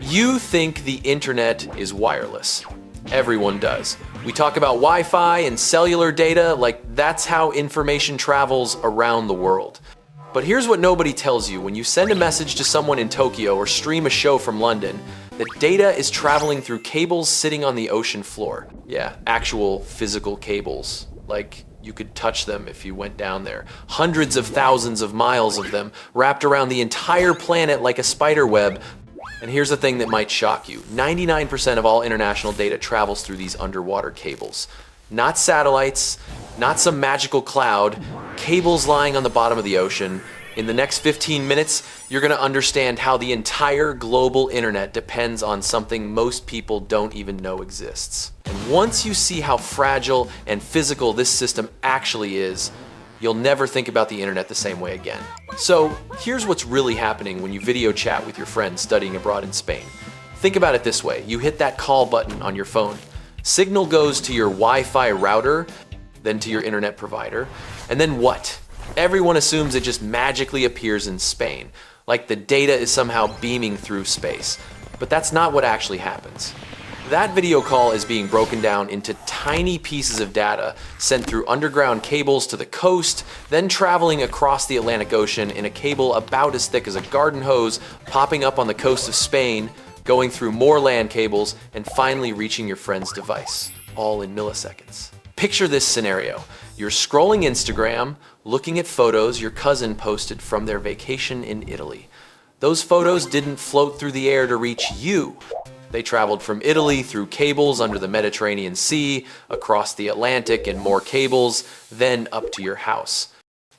You think the internet is wireless. Everyone does. We talk about Wi-Fi and cellular data like that's how information travels around the world. But here's what nobody tells you when you send a message to someone in Tokyo or stream a show from London, that data is traveling through cables sitting on the ocean floor. Yeah, actual physical cables. Like you could touch them if you went down there. Hundreds of thousands of miles of them wrapped around the entire planet like a spider web. And here's the thing that might shock you. 99% of all international data travels through these underwater cables. Not satellites, not some magical cloud, cables lying on the bottom of the ocean. In the next 15 minutes, you're gonna understand how the entire global internet depends on something most people don't even know exists. And once you see how fragile and physical this system actually is, you'll never think about the internet the same way again. So here's what's really happening when you video chat with your friends studying abroad in Spain. Think about it this way. You hit that call button on your phone. Signal goes to your Wi-Fi router, then to your internet provider, and then what? Everyone assumes it just magically appears in Spain, like the data is somehow beaming through space. But that's not what actually happens. That video call is being broken down into tiny pieces of data sent through underground cables to the coast, then traveling across the Atlantic Ocean in a cable about as thick as a garden hose, popping up on the coast of Spain, going through more land cables, and finally reaching your friend's device, all in milliseconds. Picture this scenario. You're scrolling Instagram, looking at photos your cousin posted from their vacation in Italy. Those photos didn't float through the air to reach you. They traveled from Italy through cables under the Mediterranean Sea, across the Atlantic and more cables, then up to your house.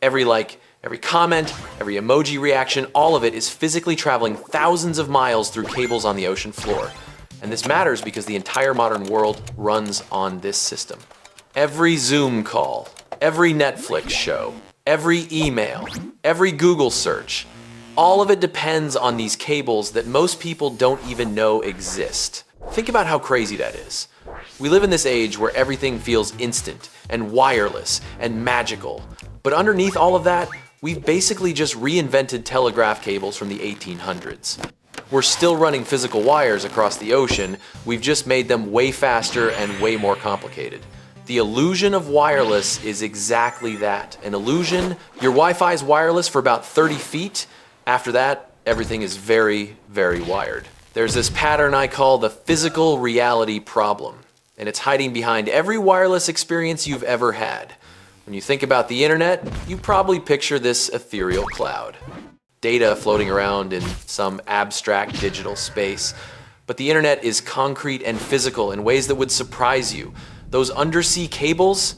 Every like, every comment, every emoji reaction, all of it is physically traveling thousands of miles through cables on the ocean floor. And this matters because the entire modern world runs on this system. Every Zoom call, every Netflix show, every email, every Google search, all of it depends on these cables that most people don't even know exist. Think about how crazy that is. We live in this age where everything feels instant and wireless and magical. But underneath all of that, we've basically just reinvented telegraph cables from the 1800s. We're still running physical wires across the ocean, we've just made them way faster and way more complicated. The illusion of wireless is exactly that, an illusion. Your Wi-Fi is wireless for about 30 feet. After that, everything is very, very wired. There's this pattern I call the physical reality problem, and it's hiding behind every wireless experience you've ever had. When you think about the internet, you probably picture this ethereal cloud. Data floating around in some abstract digital space. But the internet is concrete and physical in ways that would surprise you. Those undersea cables,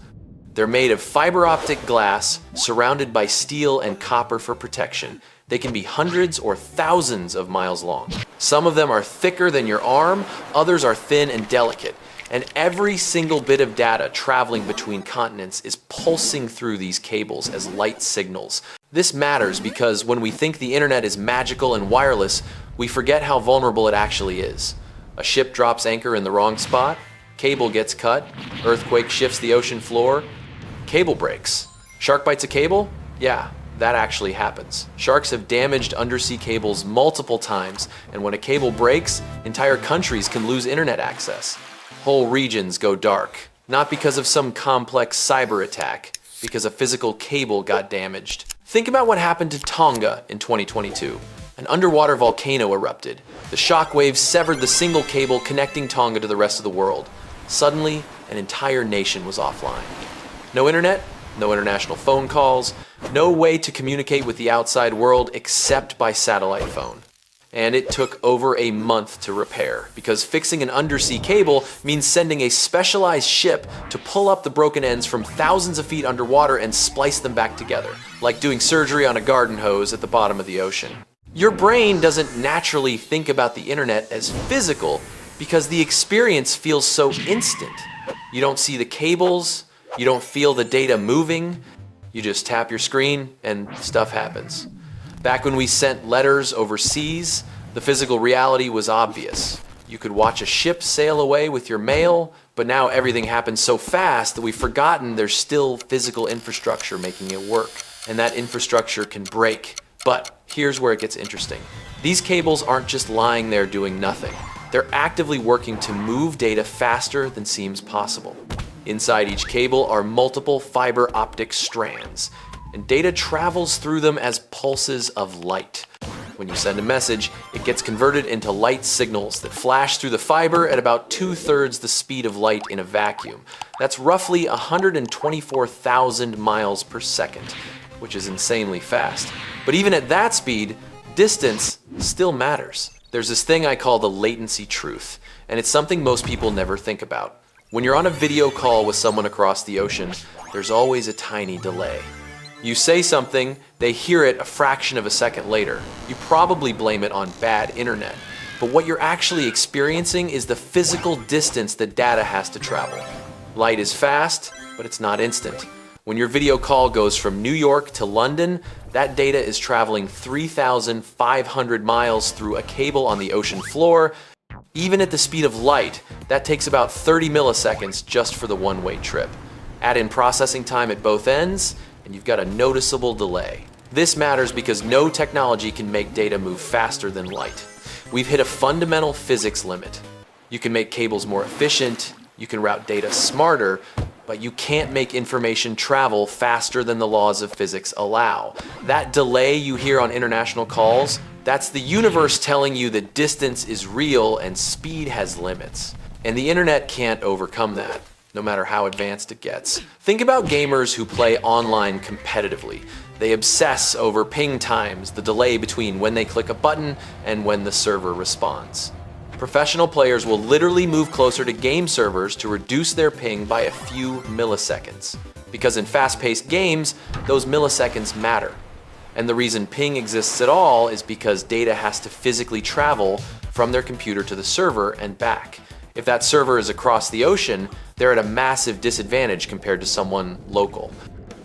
they're made of fiber optic glass surrounded by steel and copper for protection. They can be hundreds or thousands of miles long. Some of them are thicker than your arm, others are thin and delicate. And every single bit of data traveling between continents is pulsing through these cables as light signals. This matters because when we think the internet is magical and wireless, we forget how vulnerable it actually is. A ship drops anchor in the wrong spot, cable gets cut, earthquake shifts the ocean floor, cable breaks. Shark bites a cable? Yeah, that actually happens. Sharks have damaged undersea cables multiple times, and when a cable breaks, entire countries can lose internet access. Whole regions go dark, not because of some complex cyber attack, because a physical cable got damaged. Think about what happened to Tonga in 2022. An underwater volcano erupted. The shock waves severed the single cable connecting Tonga to the rest of the world. Suddenly, an entire nation was offline. No internet, no international phone calls, no way to communicate with the outside world except by satellite phone. And it took over a month to repair, because fixing an undersea cable means sending a specialized ship to pull up the broken ends from thousands of feet underwater and splice them back together, like doing surgery on a garden hose at the bottom of the ocean. Your brain doesn't naturally think about the internet as physical because the experience feels so instant. You don't see the cables, you don't feel the data moving, you just tap your screen and stuff happens. Back when we sent letters overseas, the physical reality was obvious. You could watch a ship sail away with your mail, but now everything happens so fast that we've forgotten there's still physical infrastructure making it work. And that infrastructure can break, But here's where it gets interesting. These cables aren't just lying there doing nothing. They're actively working to move data faster than seems possible. Inside each cable are multiple fiber optic strands, and data travels through them as pulses of light. When you send a message, it gets converted into light signals that flash through the fiber at about 2/3 the speed of light in a vacuum. That's roughly 124,000 miles per second, which is insanely fast. But even at that speed, distance still matters. There's this thing I call the latency truth, and it's something most people never think about. When you're on a video call with someone across the ocean, there's always a tiny delay. You say something, they hear it a fraction of a second later. You probably blame it on bad internet. But what you're actually experiencing is the physical distance that data has to travel. Light is fast, but it's not instant. When your video call goes from New York to London, that data is traveling 3,500 miles through a cable on the ocean floor. Even at the speed of light, that takes about 30 milliseconds just for the one-way trip. Add in processing time at both ends, and you've got a noticeable delay. This matters because no technology can make data move faster than light. We've hit a fundamental physics limit. You can make cables more efficient, you can route data smarter, but you can't make information travel faster than the laws of physics allow. That delay you hear on international calls, that's the universe telling you that distance is real and speed has limits. And the internet can't overcome that, no matter how advanced it gets. Think about gamers who play online competitively. They obsess over ping times, the delay between when they click a button and when the server responds. Professional players will literally move closer to game servers to reduce their ping by a few milliseconds. Because in fast-paced games, those milliseconds matter. And the reason ping exists at all is because data has to physically travel from their computer to the server and back. If that server is across the ocean, they're at a massive disadvantage compared to someone local.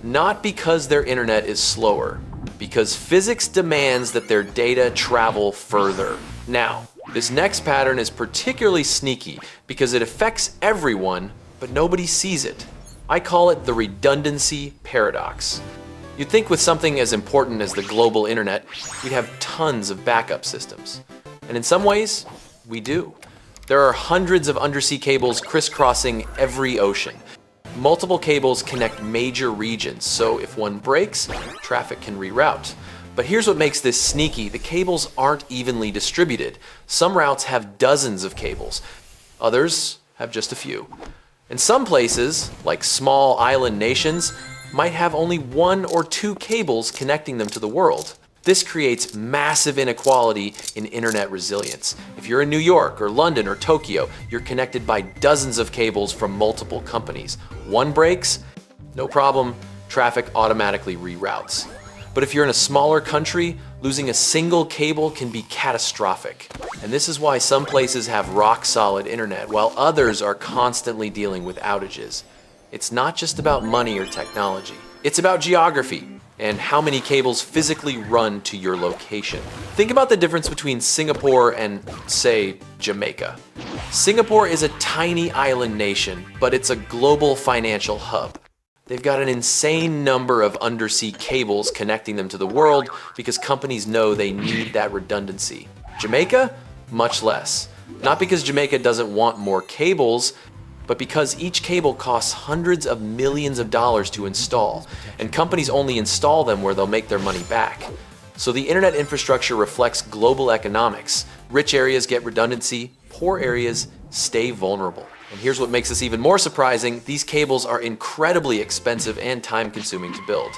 Not because their internet is slower, because physics demands that their data travel further. Now, this next pattern is particularly sneaky because it affects everyone, but nobody sees it. I call it the redundancy paradox. You'd think with something as important as the global internet, we'd have tons of backup systems. And in some ways, we do. There are hundreds of undersea cables crisscrossing every ocean. Multiple cables connect major regions, so if one breaks, traffic can reroute. But here's what makes this sneaky. The cables aren't evenly distributed. Some routes have dozens of cables. Others have just a few. And some places, like small island nations, might have only 1 or 2 cables connecting them to the world. This creates massive inequality in internet resilience. If you're in New York or London or Tokyo, you're connected by dozens of cables from multiple companies. One breaks, no problem, traffic automatically reroutes. But if you're in a smaller country, losing a single cable can be catastrophic. And this is why some places have rock-solid internet, while others are constantly dealing with outages. It's not just about money or technology. It's about geography and how many cables physically run to your location. Think about the difference between Singapore and, say, Jamaica. Singapore is a tiny island nation, but it's a global financial hub. They've got an insane number of undersea cables connecting them to the world because companies know they need that redundancy. Jamaica? Much less. Not because Jamaica doesn't want more cables, but because each cable costs hundreds of millions of dollars to install, and companies only install them where they'll make their money back. So the internet infrastructure reflects global economics. Rich areas get redundancy, poor areas stay vulnerable. And here's what makes this even more surprising. These cables are incredibly expensive and time-consuming to build.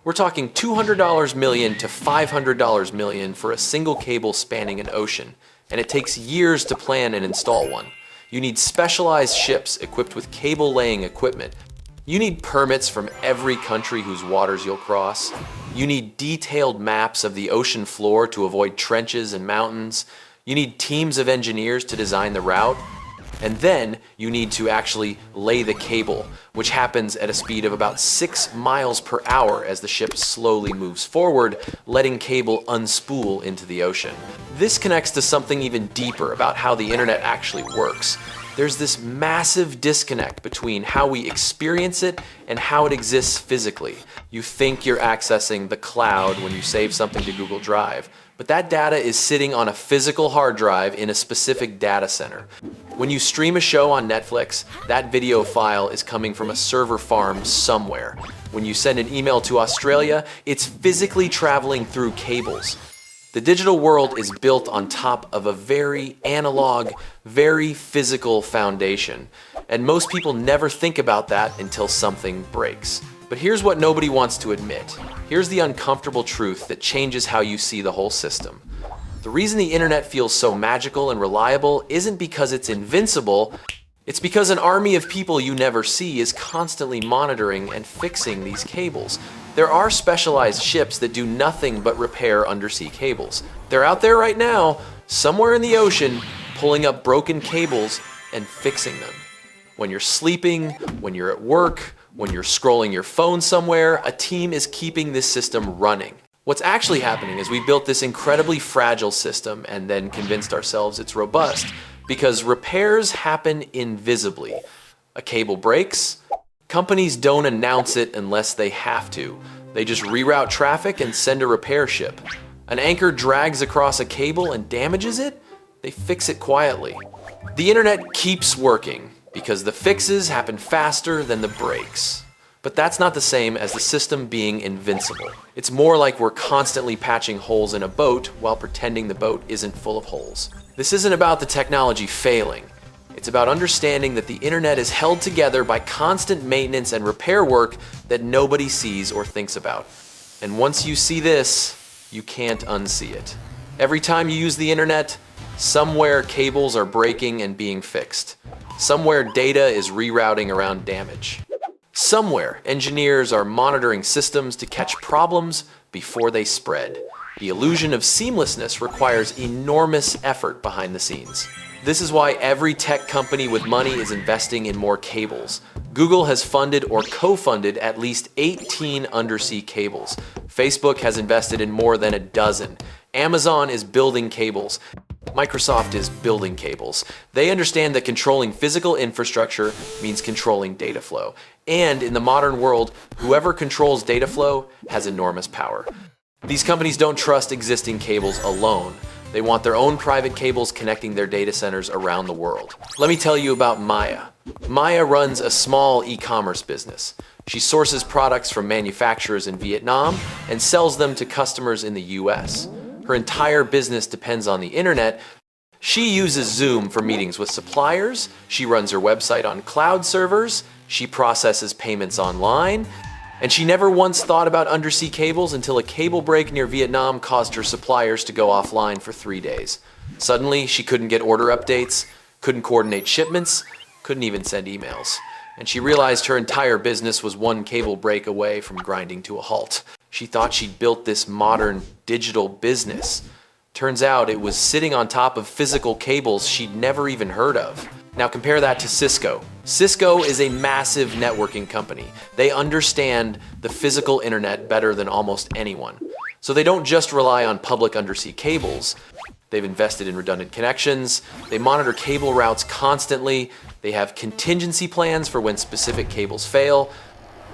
We're talking $200 million to $500 million for a single cable spanning an ocean, and it takes years to plan and install one. You need specialized ships equipped with cable laying equipment. You need permits from every country whose waters you'll cross. You need detailed maps of the ocean floor to avoid trenches and mountains. You need teams of engineers to design the route. And then you need to actually lay the cable, which happens at a speed of about 6 miles per hour as the ship slowly moves forward, letting cable unspool into the ocean. This connects to something even deeper about how the internet actually works. There's this massive disconnect between how we experience it and how it exists physically. You think you're accessing the cloud when you save something to Google Drive, but that data is sitting on a physical hard drive in a specific data center. When you stream a show on Netflix, that video file is coming from a server farm somewhere. When you send an email to Australia, it's physically traveling through cables. The digital world is built on top of a very analog, very physical foundation. And most people never think about that until something breaks. But here's what nobody wants to admit. Here's the uncomfortable truth that changes how you see the whole system. The reason the internet feels so magical and reliable isn't because it's invincible. It's because an army of people you never see is constantly monitoring and fixing these cables. There are specialized ships that do nothing but repair undersea cables. They're out there right now, somewhere in the ocean, pulling up broken cables and fixing them. When you're sleeping, when you're at work, when you're scrolling your phone somewhere, a team is keeping this system running. What's actually happening is we built this incredibly fragile system and then convinced ourselves it's robust because repairs happen invisibly. A cable breaks. Companies don't announce it unless they have to. They just reroute traffic and send a repair ship. An anchor drags across a cable and damages it. They fix it quietly. The internet keeps working because the fixes happen faster than the breaks. But that's not the same as the system being invincible. It's more like we're constantly patching holes in a boat while pretending the boat isn't full of holes. This isn't about the technology failing. It's about understanding that the internet is held together by constant maintenance and repair work that nobody sees or thinks about. And once you see this, you can't unsee it. Every time you use the internet, somewhere cables are breaking and being fixed. Somewhere data is rerouting around damage. Somewhere engineers are monitoring systems to catch problems before they spread. The illusion of seamlessness requires enormous effort behind the scenes. This is why every tech company with money is investing in more cables. Google has funded or co-funded at least 18 undersea cables. Facebook has invested in more than a dozen. Amazon is building cables. Microsoft is building cables. They understand that controlling physical infrastructure means controlling data flow. And in the modern world, whoever controls data flow has enormous power. These companies don't trust existing cables alone. They want their own private cables connecting their data centers around the world. Let me tell you about Maya. Maya runs a small e-commerce business. She sources products from manufacturers in Vietnam and sells them to customers in the US. Her entire business depends on the internet. She uses Zoom for meetings with suppliers. She runs her website on cloud servers. She processes payments online. And she never once thought about undersea cables until a cable break near Vietnam caused her suppliers to go offline for 3 days. Suddenly, she couldn't get order updates, couldn't coordinate shipments, couldn't even send emails. And she realized her entire business was one cable break away from grinding to a halt. She thought she'd built this modern digital business. Turns out it was sitting on top of physical cables she'd never even heard of. Now compare that to Cisco. Cisco is a massive networking company. They understand the physical internet better than almost anyone. So they don't just rely on public undersea cables. They've invested in redundant connections. They monitor cable routes constantly. They have contingency plans for when specific cables fail.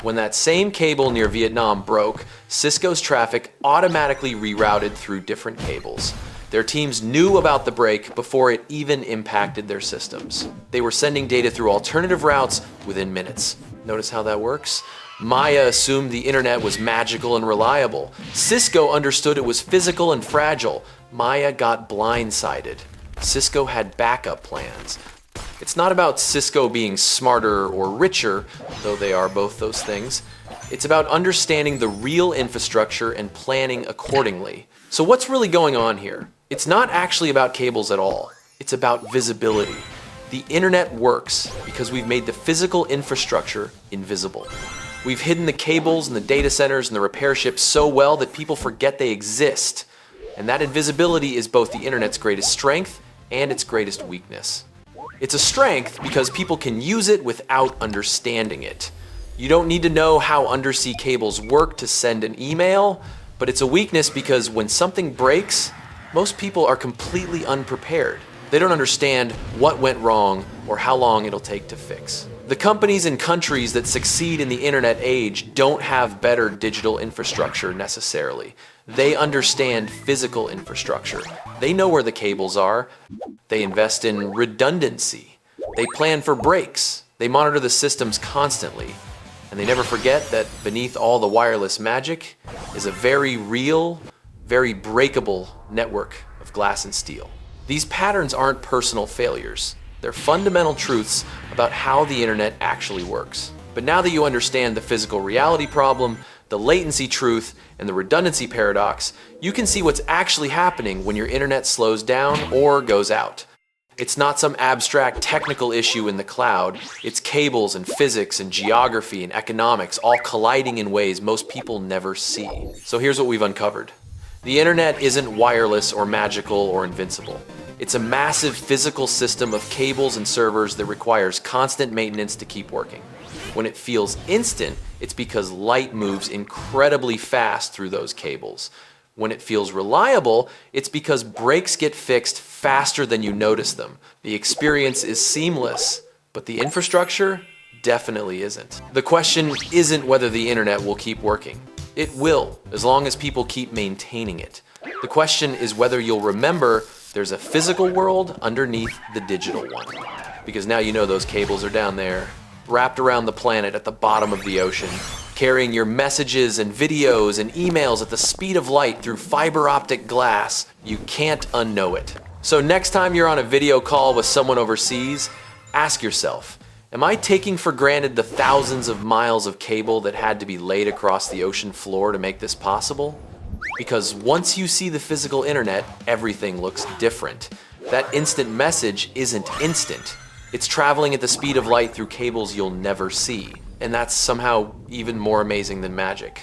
When that same cable near Vietnam broke, Cisco's traffic automatically rerouted through different cables. Their teams knew about the break before it even impacted their systems. They were sending data through alternative routes within minutes. Notice how that works? Maya assumed the internet was magical and reliable. Cisco understood it was physical and fragile. Maya got blindsided. Cisco had backup plans. It's not about Cisco being smarter or richer, though they are both those things. It's about understanding the real infrastructure and planning accordingly. So what's really going on here? It's not actually about cables at all. It's about visibility. The internet works because we've made the physical infrastructure invisible. We've hidden the cables and the data centers and the repair ships so well that people forget they exist. And that invisibility is both the internet's greatest strength and its greatest weakness. It's a strength because people can use it without understanding it. You don't need to know how undersea cables work to send an email, but it's a weakness because when something breaks, most people are completely unprepared. They don't understand what went wrong or how long it'll take to fix. The companies and countries that succeed in the internet age don't have better digital infrastructure necessarily. They understand physical infrastructure. They know where the cables are. They invest in redundancy. They plan for breaks. They monitor the systems constantly. And they never forget that beneath all the wireless magic is a very real, very breakable network of glass and steel. These patterns aren't personal failures. They're fundamental truths about how the internet actually works. But now that you understand the physical reality problem, the latency truth, and the redundancy paradox, you can see what's actually happening when your internet slows down or goes out. It's not some abstract technical issue in the cloud. It's cables and physics and geography and economics all colliding in ways most people never see. So here's what we've uncovered. The internet isn't wireless or magical or invincible. It's a massive physical system of cables and servers that requires constant maintenance to keep working. When it feels instant, it's because light moves incredibly fast through those cables. When it feels reliable, it's because breaks get fixed faster than you notice them. The experience is seamless, but the infrastructure definitely isn't. The question isn't whether the internet will keep working. It will, as long as people keep maintaining it. The question is whether you'll remember there's a physical world underneath the digital one. Because now you know those cables are down there, wrapped around the planet at the bottom of the ocean, carrying your messages and videos and emails at the speed of light through fiber optic glass. You can't unknow it. So next time you're on a video call with someone overseas, ask yourself, am I taking for granted the thousands of miles of cable that had to be laid across the ocean floor to make this possible? Because once you see the physical internet, everything looks different. That instant message isn't instant. It's traveling at the speed of light through cables you'll never see. And that's somehow even more amazing than magic.